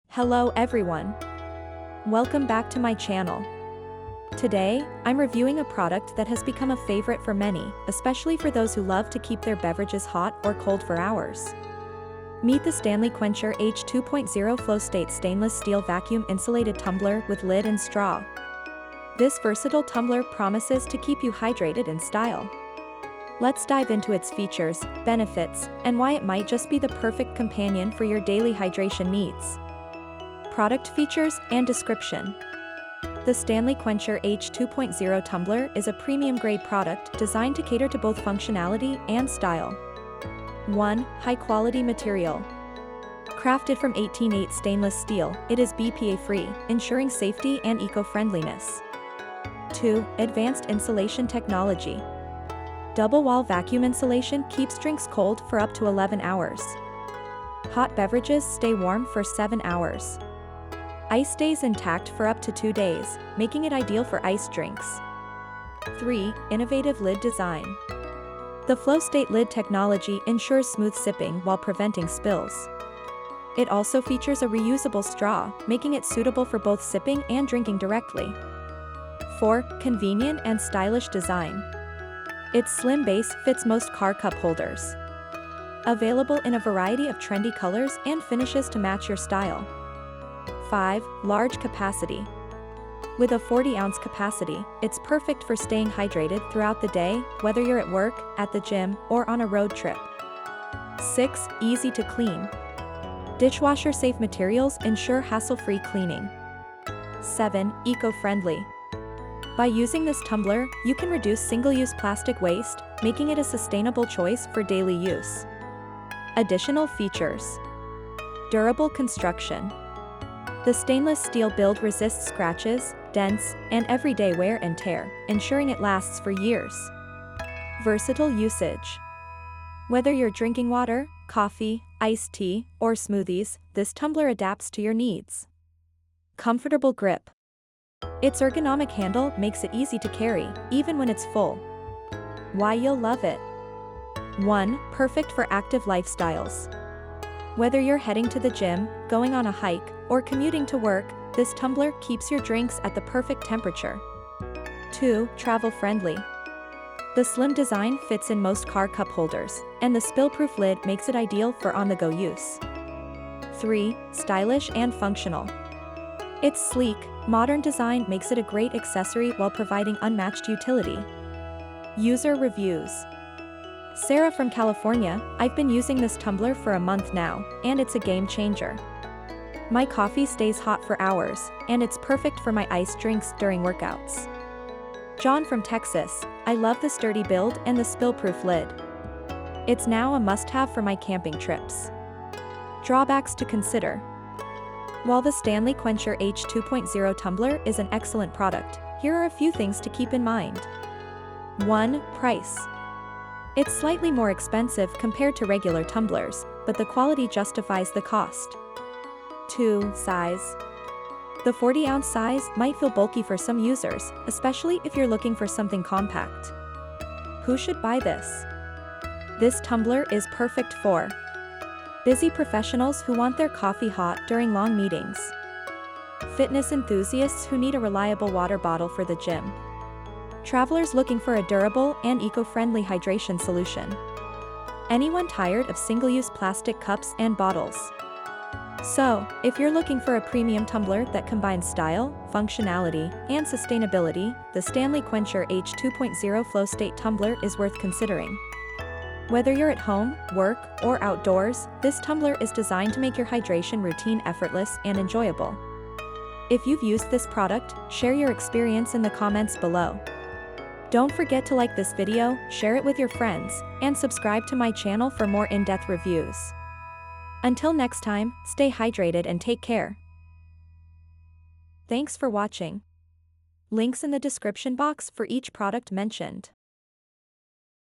Hello everyone. Welcome back to my channel. Today, I'm reviewing a product that has become a favorite for many, especially for those who love to keep their beverages hot or cold for hours. Meet the Stanley Quencher H2.0 FlowState stainless steel vacuum insulated tumbler with lid and straw. This versatile tumbler promises to keep you hydrated in style. Let's dive into its features, benefits, and why it might just be the perfect companion for your daily hydration needs. Product features and description. The Stanley Quencher H2.0 tumbler is a premium-grade product designed to cater to both functionality and style. 1. High-quality material. Crafted from 18/8 stainless steel, it is BPA-free, ensuring safety and eco-friendliness. 2. Advanced insulation technology. Double-wall vacuum insulation keeps drinks cold for up to 11 hours. Hot beverages stay warm for 7 hours. Ice stays intact for up to 2 days, making it ideal for iced drinks. 3. Innovative lid design. The FlowState lid technology ensures smooth sipping while preventing spills. It also features a reusable straw, making it suitable for both sipping and drinking directly. 4. Convenient and stylish design. Its slim base fits most car cup holders. Available in a variety of trendy colors and finishes to match your style. 5. Large capacity. With a 40-ounce capacity, it's perfect for staying hydrated throughout the day, whether you're at work, at the gym, or on a road trip. 6. Easy to clean. Dishwasher-safe materials ensure hassle-free cleaning. 7. Eco-friendly. By using this tumbler, you can reduce single-use plastic waste, making it a sustainable choice for daily use. Additional features. Durable construction. The stainless steel build resists scratches, dents, and everyday wear and tear, ensuring it lasts for years. Versatile usage. Whether you're drinking water, coffee, iced tea, or smoothies, this tumbler adapts to your needs. Comfortable grip. Its ergonomic handle makes it easy to carry, even when it's full. Why you'll love it. 1. Perfect for active lifestyles. Whether you're heading to the gym, going on a hike, or commuting to work, this tumbler keeps your drinks at the perfect temperature. 2. Travel-friendly. The slim design fits in most car cup holders, and the spill-proof lid makes it ideal for on-the-go use. 3. Stylish and functional. Its sleek, modern design makes it a great accessory while providing unmatched utility. User reviews. Sarah from California, I've been using this tumbler for a month now, and it's a game changer. My coffee stays hot for hours, and it's perfect for my iced drinks during workouts. John from Texas, I love the sturdy build and the spill-proof lid. It's now a must-have for my camping trips. Drawbacks to consider. While the Stanley Quencher H2.0 tumbler is an excellent product, here are a few things to keep in mind. 1. Price. It's slightly more expensive compared to regular tumblers, but the quality justifies the cost. 2. Size. The 40-ounce size might feel bulky for some users, especially if you're looking for something compact. Who should buy this? This tumbler is perfect for busy professionals who want their coffee hot during long meetings. Fitness enthusiasts who need a reliable water bottle for the gym. Travelers looking for a durable and eco-friendly hydration solution. Anyone tired of single-use plastic cups and bottles. So, if you're looking for a premium tumbler that combines style, functionality, and sustainability, the Stanley Quencher H2.0 FlowState tumbler is worth considering. Whether you're at home, work, or outdoors, this tumbler is designed to make your hydration routine effortless and enjoyable. If you've used this product, share your experience in the comments below. Don't forget to like this video, share it with your friends, and subscribe to my channel for more in-depth reviews. Until next time, stay hydrated and take care. Thanks for watching. Links in the description box for each product mentioned.